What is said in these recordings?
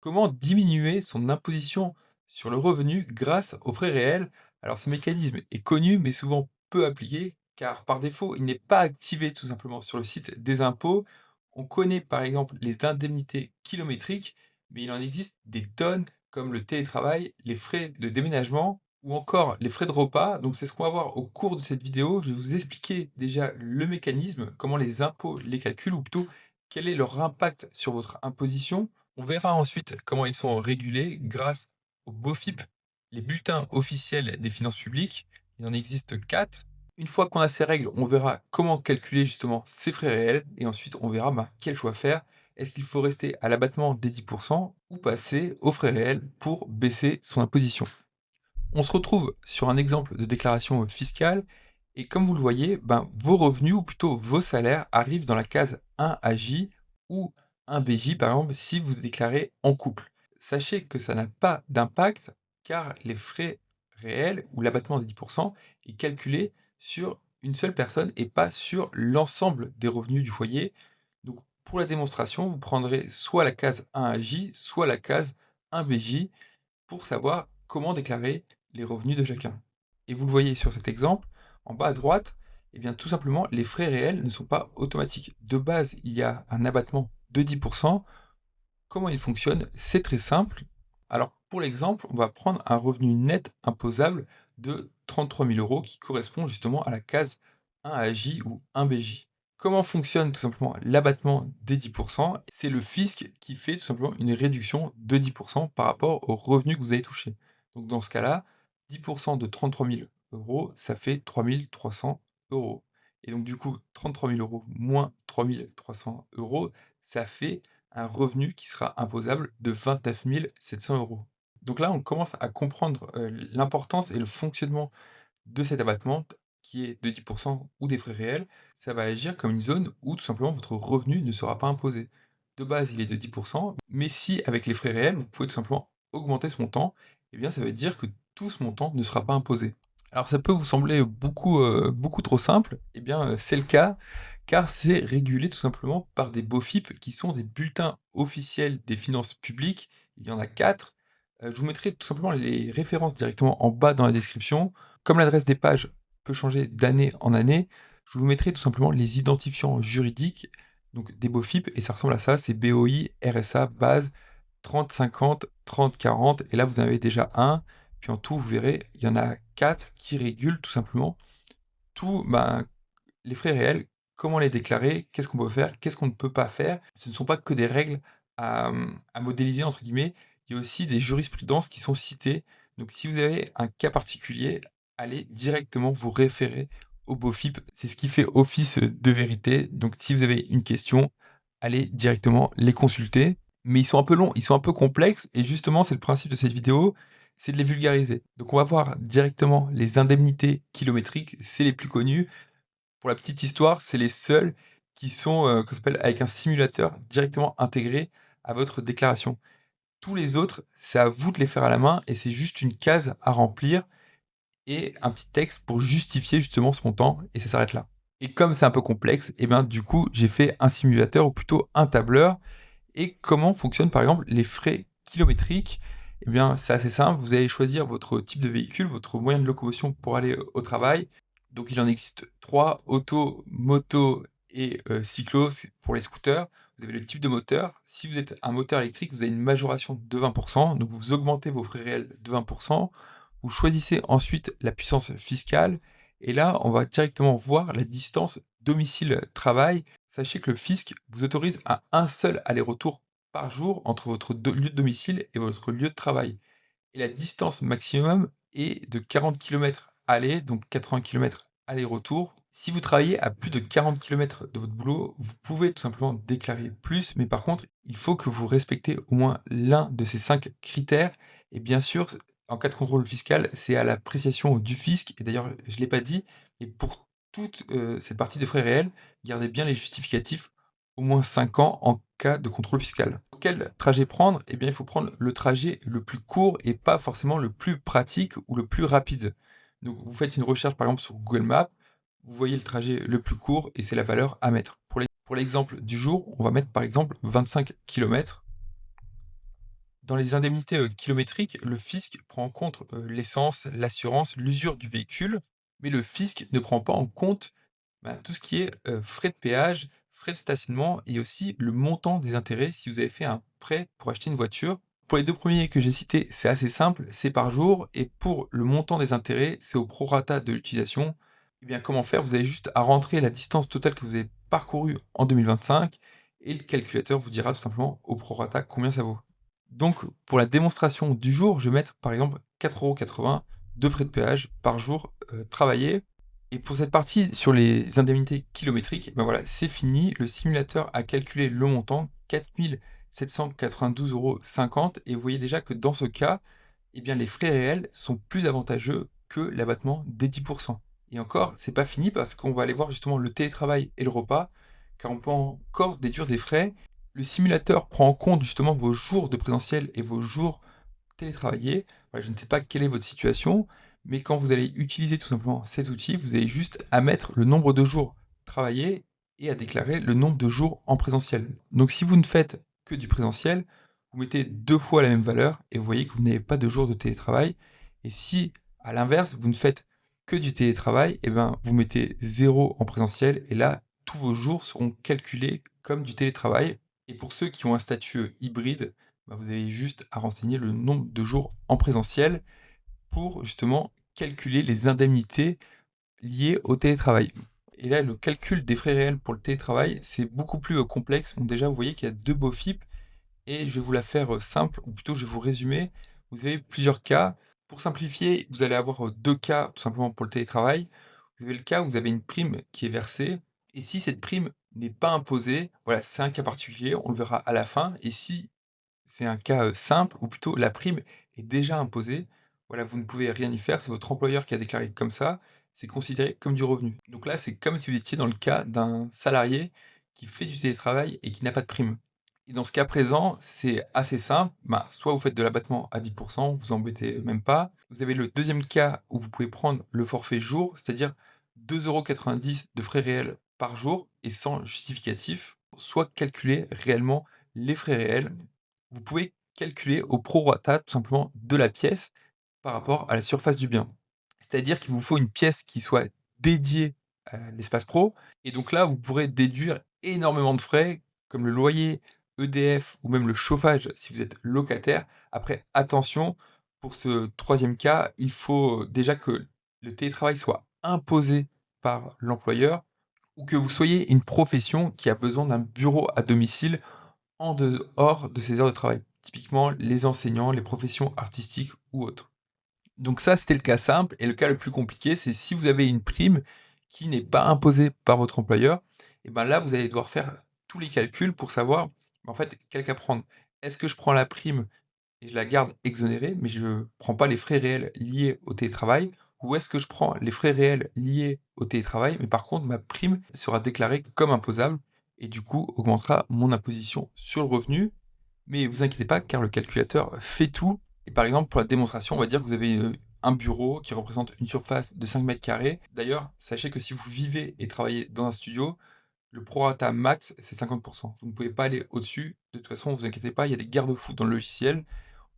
Comment diminuer son imposition sur le revenu grâce aux frais réels? Alors ce mécanisme est connu mais souvent peu appliqué car par défaut il n'est pas activé tout simplement sur le site des impôts. On connaît par exemple les indemnités kilométriques, mais il en existe des tonnes comme le télétravail, les frais de déménagement ou encore les frais de repas. Donc c'est ce qu'on va voir au cours de cette vidéo. Je vais vous expliquer déjà le mécanisme, comment les impôts les calculent ou plutôt quel est leur impact sur votre imposition. On verra ensuite comment ils sont régulés grâce au BOFIP, les bulletins officiels des finances publiques. Il en existe 4. Une fois qu'on a ces règles, on verra comment calculer justement ces frais réels et ensuite on verra quel choix faire. Est-ce qu'il faut rester à l'abattement des 10% ou passer aux frais réels pour baisser son imposition? On se retrouve sur un exemple de déclaration fiscale et comme vous le voyez, vos revenus ou plutôt vos salaires arrivent dans la case 1AJ ou 1BJ par exemple si vous déclarez en couple. Sachez que ça n'a pas d'impact car les frais réels ou l'abattement de 10% est calculé sur une seule personne et pas sur l'ensemble des revenus du foyer. Donc pour la démonstration, vous prendrez soit la case 1AJ, soit la case 1BJ pour savoir comment déclarer les revenus de chacun. Et vous le voyez sur cet exemple, en bas à droite, eh bien tout simplement, les frais réels ne sont pas automatiques. De base, il y a un abattement de 10%. Comment il fonctionne? C'est très simple. Alors pour l'exemple, on va prendre un revenu net imposable de 33 000 € qui correspond justement à la case 1AJ ou 1BJ. Comment fonctionne tout simplement l'abattement des 10%? C'est le fisc qui fait tout simplement une réduction de 10% par rapport aux revenus que vous avez touchés. Donc dans ce cas-là, 10% de 33 000 €, ça fait 3 300 €. Et donc du coup, 33 000 € moins 3 300 €, ça fait un revenu qui sera imposable de 29 700 €. Donc là, on commence à comprendre, l'importance et le fonctionnement de cet abattement qui est de 10% ou des frais réels. Ça va agir comme une zone où tout simplement votre revenu ne sera pas imposé. De base, il est de 10%, mais si avec les frais réels, vous pouvez tout simplement augmenter ce montant, eh bien ça veut dire que tout ce montant ne sera pas imposé. Alors ça peut vous sembler beaucoup trop simple, eh bien, c'est le cas, car c'est régulé tout simplement par des BOFIP qui sont des bulletins officiels des finances publiques. Il y en a 4. Je vous mettrai tout simplement les références directement en bas dans la description. Comme l'adresse des pages peut changer d'année en année, je vous mettrai tout simplement les identifiants juridiques, donc des BOFIP et ça ressemble à ça, c'est BOI, RSA, base, 30 50, 30 40 et là vous en avez déjà un. Puis en tout, vous verrez, il y en a 4 qui régulent tout simplement tout, les frais réels, comment les déclarer, qu'est-ce qu'on peut faire, qu'est-ce qu'on ne peut pas faire. Ce ne sont pas que des règles à «modéliser» entre guillemets, il y a aussi des jurisprudences qui sont citées. Donc si vous avez un cas particulier, allez directement vous référer au BOFIP. C'est ce qui fait office de vérité. Donc si vous avez une question, allez directement les consulter. Mais ils sont un peu longs, ils sont un peu complexes et justement, c'est le principe de cette vidéo, c'est de les vulgariser. Donc on va voir directement les indemnités kilométriques, c'est les plus connus. Pour la petite histoire, c'est les seuls qui sont, qu'on s'appelle avec un simulateur directement intégré à votre déclaration. Tous les autres, c'est à vous de les faire à la main et c'est juste une case à remplir et un petit texte pour justifier justement ce montant et ça s'arrête là. Et comme c'est un peu complexe, et bien du coup, j'ai fait un simulateur ou plutôt un tableur. Et comment fonctionnent par exemple les frais kilométriques? Eh bien, c'est assez simple, vous allez choisir votre type de véhicule, votre moyen de locomotion pour aller au travail. Donc il en existe 3, auto, moto et cyclo, c'est pour les scooters. Vous avez le type de moteur. Si vous êtes un moteur électrique, vous avez une majoration de 20 donc vous augmentez vos frais réels de 20. Vous choisissez ensuite la puissance fiscale et là, on va directement voir la distance domicile-travail. Sachez que le fisc vous autorise à un seul aller-retour par jour entre votre lieu de domicile et votre lieu de travail. Et la distance maximum est de 40 kilomètres aller, donc 80 kilomètres aller-retour. Si vous travaillez à plus de 40 kilomètres de votre boulot, vous pouvez tout simplement déclarer plus, mais par contre, il faut que vous respectez au moins l'un de ces 5 critères. Et bien sûr, en cas de contrôle fiscal, c'est à l'appréciation du fisc. Et d'ailleurs, je ne l'ai pas dit, mais pour toute cette partie des frais réels, gardez bien les justificatifs au moins 5 ans en cas de contrôle fiscal. Quel trajet prendre? Eh bien, il faut prendre le trajet le plus court et pas forcément le plus pratique ou le plus rapide. Donc, vous faites une recherche par exemple sur Google Maps, vous voyez le trajet le plus court et c'est la valeur à mettre. Pour l'exemple du jour, on va mettre par exemple 25 kilomètres. Dans les indemnités, kilométriques, le fisc prend en compte, l'essence, l'assurance, l'usure du véhicule, mais le fisc ne prend pas en compte, tout ce qui est, frais de péage, frais de stationnement et aussi le montant des intérêts si vous avez fait un prêt pour acheter une voiture. Pour les 2 premiers que j'ai cités, c'est assez simple, c'est par jour et pour le montant des intérêts, c'est au prorata de l'utilisation. Eh bien, comment faire? Vous avez juste à rentrer la distance totale que vous avez parcourue en 2025 et le calculateur vous dira tout simplement au prorata combien ça vaut. Donc, pour la démonstration du jour, je vais mettre par exemple 4,80 € de frais de péage par jour travaillé. Et pour cette partie sur les indemnités kilométriques, ben voilà, c'est fini. Le simulateur a calculé le montant 4 792,50 € et vous voyez déjà que dans ce cas, eh bien, les frais réels sont plus avantageux que l'abattement des 10%. Et encore, c'est pas fini parce qu'on va aller voir justement le télétravail et le repas, car on peut encore déduire des frais. Le simulateur prend en compte justement vos jours de présentiel et vos jours télétravaillés. Voilà, je ne sais pas quelle est votre situation, mais quand vous allez utiliser tout simplement cet outil, vous avez juste à mettre le nombre de jours travaillés et à déclarer le nombre de jours en présentiel. Donc si vous ne faites que du présentiel, vous mettez 2 fois la même valeur et vous voyez que vous n'avez pas de jours de télétravail. Et si, à l'inverse, vous ne faites que du télétravail, et ben, vous mettez 0 en présentiel et là, tous vos jours seront calculés comme du télétravail. Et pour ceux qui ont un statut hybride, bah, vous avez juste à renseigner le nombre de jours en présentiel pour justement calculer les indemnités liées au télétravail. Et là, le calcul des frais réels pour le télétravail, c'est beaucoup plus complexe. Bon, déjà, vous voyez qu'il y a 2 BOFIP et je vais vous la faire simple, ou plutôt je vais vous résumer. Vous avez plusieurs cas. Pour simplifier, vous allez avoir 2 cas tout simplement pour le télétravail. Vous avez le cas où vous avez une prime qui est versée, et si cette prime n'est pas imposée, voilà, c'est un cas particulier, on le verra à la fin. Et si c'est un cas, simple ou plutôt la prime est déjà imposée. Voilà, vous ne pouvez rien y faire, c'est votre employeur qui a déclaré comme ça, c'est considéré comme du revenu. Donc là, c'est comme si vous étiez dans le cas d'un salarié qui fait du télétravail et qui n'a pas de prime. Et dans ce cas présent, c'est assez simple, soit vous faites de l'abattement à 10, vous embêtez même pas. Vous avez le deuxième cas où vous pouvez prendre le forfait jour, c'est-à-dire 2,90 € de frais réels par jour et sans justificatif, soit calculer réellement les frais réels. Vous pouvez calculer au prorata tout simplement de la pièce par rapport à la surface du bien. C'est-à-dire qu'il vous faut une pièce qui soit dédiée à l'espace pro et donc là, vous pourrez déduire énormément de frais comme le loyer, EDF ou même le chauffage si vous êtes locataire. Après, attention, pour ce troisième cas, il faut déjà que le télétravail soit imposé par l'employeur ou que vous soyez une profession qui a besoin d'un bureau à domicile en dehors de ses heures de travail. Typiquement, les enseignants, les professions artistiques ou autres. Donc ça, c'était le cas simple et le cas le plus compliqué, c'est si vous avez une prime qui n'est pas imposée par votre employeur, et ben là, vous allez devoir faire tous les calculs pour savoir, en fait, quel cas prendre. Est-ce que je prends la prime et je la garde exonérée, mais je ne prends pas les frais réels liés au télétravail? Ou est-ce que je prends les frais réels liés au télétravail, mais par contre ma prime sera déclarée comme imposable et du coup augmentera mon imposition sur le revenu? Mais vous inquiétez pas car le calculateur fait tout et par exemple pour la démonstration, on va dire que vous avez, un bureau qui représente une surface de 5 m². D'ailleurs, sachez que si vous vivez et travaillez dans un studio, le prorata max, c'est 50. Vous ne pouvez pas aller au-dessus. De toute façon, vous inquiétez pas, il y a des garde-fous dans le logiciel.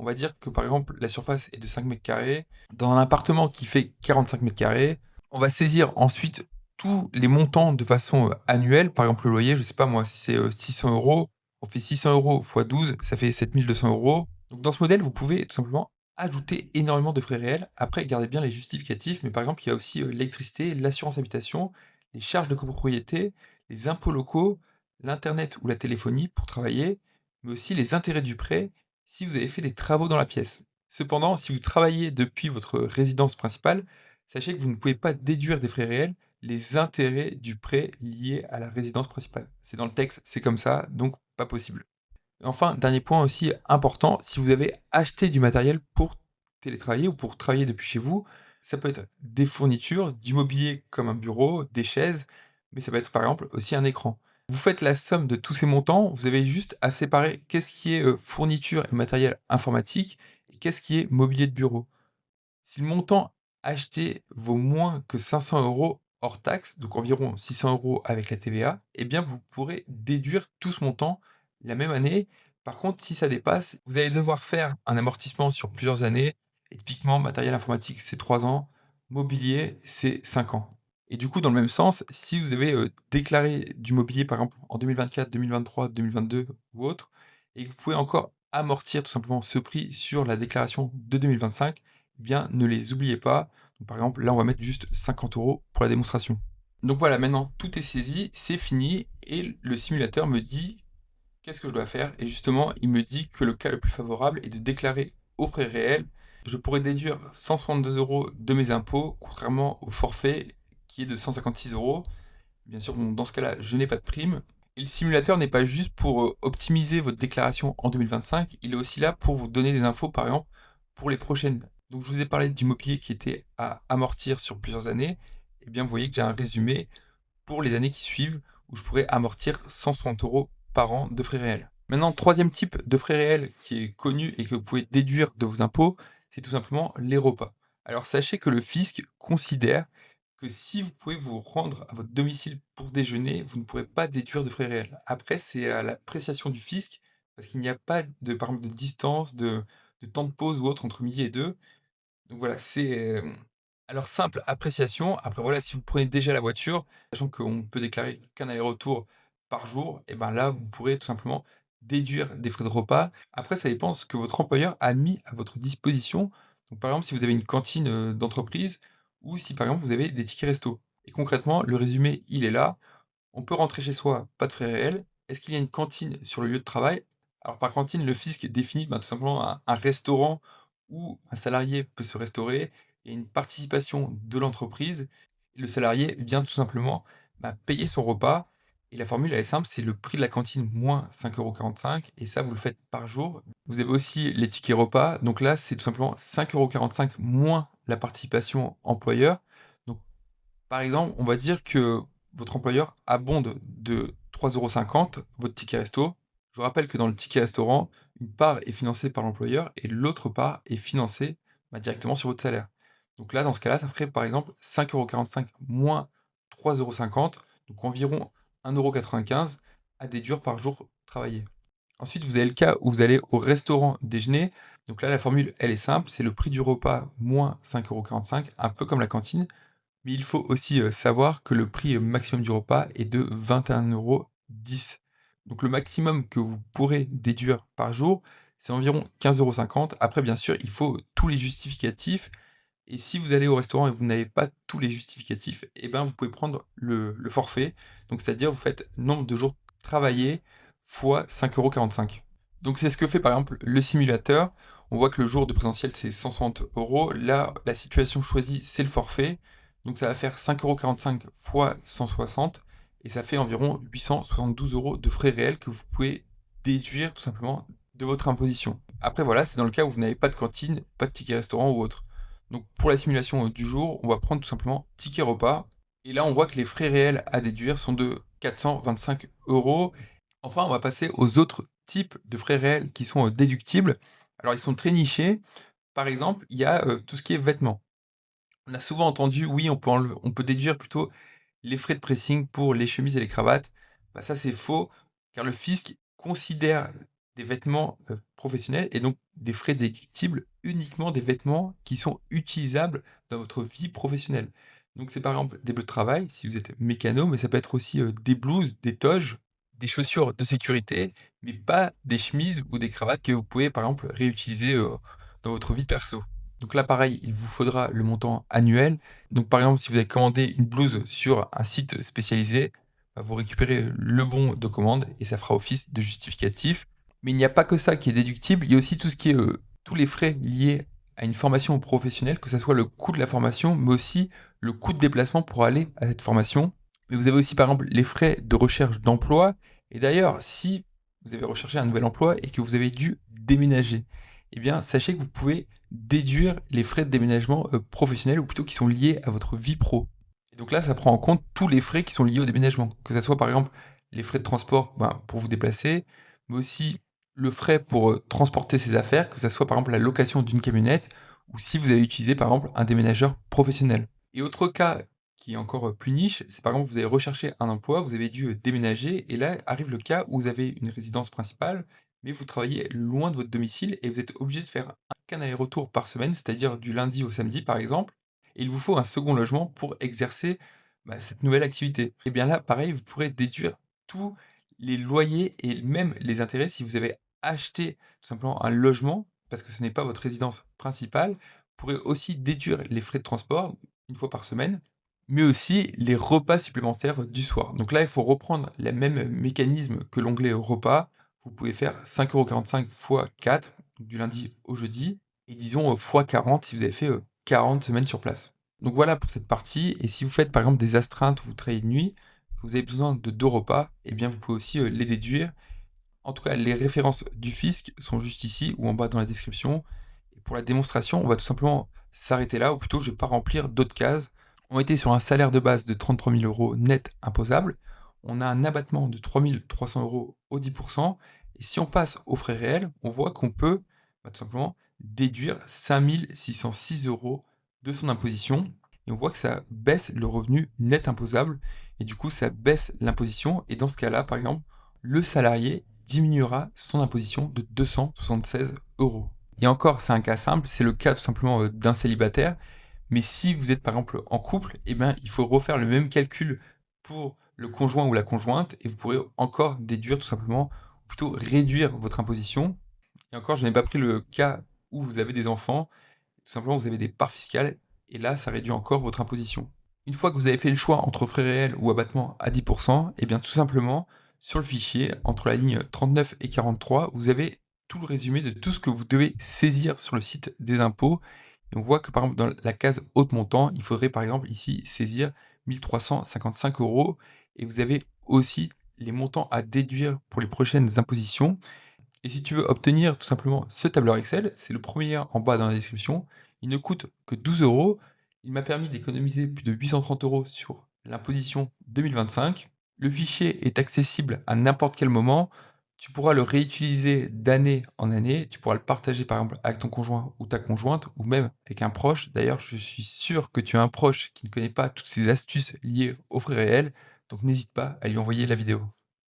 On va dire que par exemple, la surface est de 5 m². Dans un appartement qui fait 45 m², on va saisir ensuite tous les montants de façon, annuelle. Par exemple, le loyer, je sais pas moi, si c'est, 600 €, on fait 600 € fois 12, ça fait 7 200 €. Donc dans ce modèle, vous pouvez tout simplement ajouter énormément de frais réels. Après, gardez bien les justificatifs, mais par exemple, il y a aussi, l'électricité, l'assurance habitation, les charges de copropriété, les impôts locaux, l'internet ou la téléphonie pour travailler, mais aussi les intérêts du prêt si vous avez fait des travaux dans la pièce. Cependant, si vous travaillez depuis votre résidence principale, sachez que vous ne pouvez pas déduire des frais réels les intérêts du prêt liés à la résidence principale. C'est dans le texte, c'est comme ça, donc pas possible. Enfin, dernier point aussi important, si vous avez acheté du matériel pour télétravailler ou pour travailler depuis chez vous, ça peut être des fournitures, du mobilier comme un bureau, des chaises, mais ça peut être par exemple aussi un écran. Vous faites la somme de tous ces montants, vous avez juste à séparer qu'est-ce qui est fourniture et matériel informatique et qu'est-ce qui est mobilier de bureau. Si le montant acheté vaut moins que 500 € hors taxe, donc environ 600 € avec la TVA, eh bien vous pourrez déduire tout ce montant la même année, Par contre, si ça dépasse, vous allez devoir faire un amortissement sur plusieurs années et typiquement matériel informatique, c'est 3 ans, mobilier, c'est 5 ans. Et du coup, dans le même sens, si vous avez, déclaré du mobilier, par exemple, en 2024, 2023, 2022 ou autre et que vous pouvez encore amortir tout simplement ce prix sur la déclaration de 2025, eh bien, ne les oubliez pas. Donc par exemple, là, on va mettre juste 50 € pour la démonstration. Donc voilà, maintenant tout est saisi, c'est fini et le simulateur me dit qu'est-ce que je dois faire? Et justement, il me dit que le cas le plus favorable est de déclarer aux frais réels. Je pourrais déduire 162 € de mes impôts, contrairement au forfait qui est de 156 €. Bien sûr, bon, dans ce cas-là, je n'ai pas de prime. Et le simulateur n'est pas juste pour optimiser votre déclaration en 2025, il est aussi là pour vous donner des infos, par exemple, pour les prochaines. Donc, je vous ai parlé du mobilier qui était à amortir sur plusieurs années. Et bien, vous voyez que j'ai un résumé pour les années qui suivent, où je pourrais amortir 160 € par an de frais réels. Maintenant, troisième type de frais réels qui est connu et que vous pouvez déduire de vos impôts, c'est tout simplement les repas. Alors sachez que le fisc considère que si vous pouvez vous rendre à votre domicile pour déjeuner, vous ne pourrez pas déduire de frais réels. Après, c'est à l'appréciation du fisc, parce qu'il n'y a pas de, par exemple, de distance, de temps de pause ou autre entre midi et deux. Donc voilà, c'est, alors simple appréciation. Après voilà, si vous prenez déjà la voiture, sachant qu'on peut déclarer qu'un aller-retour par jour, et ben là, vous pourrez tout simplement déduire des frais de repas. Après, ça dépend ce que votre employeur a mis à votre disposition. Donc par exemple, si vous avez une cantine, d'entreprise ou si par exemple vous avez des tickets resto. Et concrètement, le résumé, il est là. On peut rentrer chez soi, pas de frais réels. Est-ce qu'il y a une cantine sur le lieu de travail? Alors par cantine, le fisc définit, tout simplement un restaurant où un salarié peut se restaurer et une participation de l'entreprise. Le salarié vient tout simplement, payer son repas et la formule elle est simple, c'est le prix de la cantine moins 5,45 € et ça vous le faites par jour. Vous avez aussi les tickets repas, donc là c'est tout simplement 5,45 € moins la participation employeur. Donc par exemple, on va dire que votre employeur abonde de 3,50 € votre ticket resto. Je vous rappelle que dans le ticket restaurant, une part est financée par l'employeur et l'autre part est financée, directement sur votre salaire. Donc là, dans ce cas-là, ça ferait par exemple 5,45 € moins 3,50 €, donc environ 1,95 € à déduire par jour travaillé. Ensuite, vous avez le cas où vous allez au restaurant déjeuner. Donc là, la formule, elle est simple, c'est le prix du repas moins 5,45 €, un peu comme la cantine. Mais il faut aussi, savoir que le prix, maximum du repas est de 21,10 €. Donc le maximum que vous pourrez déduire par jour, c'est environ 15,50 €. Après bien sûr, il faut tous les justificatifs et si vous allez au restaurant et que vous n'avez pas tous les justificatifs, et ben, vous pouvez prendre le forfait. Donc c'est-à-dire vous faites nombre de jours travaillés fois 5,45 €. Donc c'est ce que fait par exemple le simulateur. On voit que le jour de présentiel c'est 160 €. Là, la situation choisie, c'est le forfait. Donc ça va faire 5,45 € fois 160 et ça fait environ 872 € de frais réels que vous pouvez déduire tout simplement de votre imposition. Après voilà, c'est dans le cas où vous n'avez pas de cantine, pas de ticket restaurant ou autre. Donc pour la simulation, du jour, on va prendre tout simplement ticket repas et là on voit que les frais réels à déduire sont de 425 €. Enfin, on va passer aux autres types de frais réels qui sont, déductibles. Alors ils sont très nichés. Par exemple, il y a, tout ce qui est vêtements. On a souvent entendu: «Oui, on peut déduire plutôt les frais de pressing pour les chemises et les cravates». Ça, c'est faux, car le fisc considère des vêtements, professionnels et donc des frais déductibles uniquement des vêtements qui sont utilisables dans votre vie professionnelle. Donc c'est par exemple des bleus de travail, si vous êtes mécano, mais ça peut être aussi, des blouses, des toges, des chaussures de sécurité, mais pas des chemises ou des cravates que vous pouvez, par exemple, réutiliser, dans votre vie perso. Donc là, pareil, il vous faudra le montant annuel. Donc par exemple, si vous avez commandé une blouse sur un site spécialisé, vous récupérez le bon de commande et ça fera office de justificatif. Mais il n'y a pas que ça qui est déductible, il y a aussi tout ce qui est, tous les frais liés à une formation professionnelle, que ça soit le coût de la formation, mais aussi le coût de déplacement pour aller à cette formation. Mais vous avez aussi par exemple les frais de recherche d'emploi et d'ailleurs, si vous avez recherché un nouvel emploi et que vous avez dû déménager, eh bien sachez que vous pouvez déduire les frais de déménagement, professionnels ou plutôt qui sont liés à votre vie pro. Et donc là, ça prend en compte tous les frais qui sont liés au déménagement. Que ça soit par exemple les frais de transport, pour vous déplacer, mais aussi le frais pour, transporter ses affaires, que ça soit par exemple la location d'une camionnette ou si vous avez utilisé par exemple un déménageur professionnel. Et autre cas qui est encore, plus niche, c'est par exemple vous avez recherché un emploi, vous avez dû, déménager et là arrive le cas où vous avez une résidence principale, mais vous travaillez loin de votre domicile et vous êtes obligé de faire qu'un aller-retour par semaine, c'est-à-dire du lundi au samedi par exemple, et il vous faut un second logement pour exercer, cette nouvelle activité. Et bien là, pareil, vous pourrez déduire tous les loyers et même les intérêts si vous avez acheté tout simplement un logement, parce que ce n'est pas votre résidence principale. Vous pourrez aussi déduire les frais de transport une fois par semaine, mais aussi les repas supplémentaires du soir. Donc là, il faut reprendre le même mécanisme que l'onglet repas. Vous pouvez faire 5,45 € fois 4, du lundi au jeudi, et disons, fois 40 si vous avez fait, 40 semaines sur place. Donc voilà pour cette partie, et si vous faites par exemple des astreintes ou vous travaillez de nuit, que vous avez besoin de 2 repas, eh bien vous pouvez aussi, les déduire. En tout cas, les références du fisc sont juste ici ou en bas dans la description. Et pour la démonstration, on va tout simplement s'arrêter là, ou plutôt je vais pas remplir d'autres cases. On était sur un salaire de base de 33 000 € net imposable. On a un abattement de 3 300 € au 10%. Et si on passe aux frais réels, on voit qu'on peut tout simplement déduire 5 606 € de son imposition. Et on voit que ça baisse le revenu net imposable. Et du coup, ça baisse l'imposition. Et dans ce cas-là, par exemple, le salarié diminuera son imposition de 276 €. Et encore, c'est un cas simple, c'est le cas tout simplement, d'un célibataire. Mais si vous êtes par exemple en couple, eh bien, il faut refaire le même calcul pour le conjoint ou la conjointe et vous pourrez encore déduire tout simplement, ou plutôt réduire votre imposition. Et encore, je n'ai pas pris le cas où vous avez des enfants, tout simplement vous avez des parts fiscales et là, ça réduit encore votre imposition. Une fois que vous avez fait le choix entre frais réels ou abattement à 10, et bien tout simplement, sur le fichier, entre la ligne 39 et 43, vous avez tout le résumé de tout ce que vous devez saisir sur le site des impôts. Et on voit que par exemple dans la case haute montant, il faudrait par exemple ici saisir 1 355 € et vous avez aussi les montants à déduire pour les prochaines impositions. Et si tu veux obtenir tout simplement ce tableur Excel, c'est le premier lien en bas dans la description. Il ne coûte que 12 €. Il m'a permis d'économiser plus de 830 € sur l'imposition 2025. Le fichier est accessible à n'importe quel moment. Tu pourras le réutiliser d'année en année. Tu pourras le partager par exemple avec ton conjoint ou ta conjointe ou même avec un proche. D'ailleurs, je suis sûr que tu as un proche qui ne connaît pas toutes ces astuces liées aux frais réels. Donc n'hésite pas à lui envoyer la vidéo.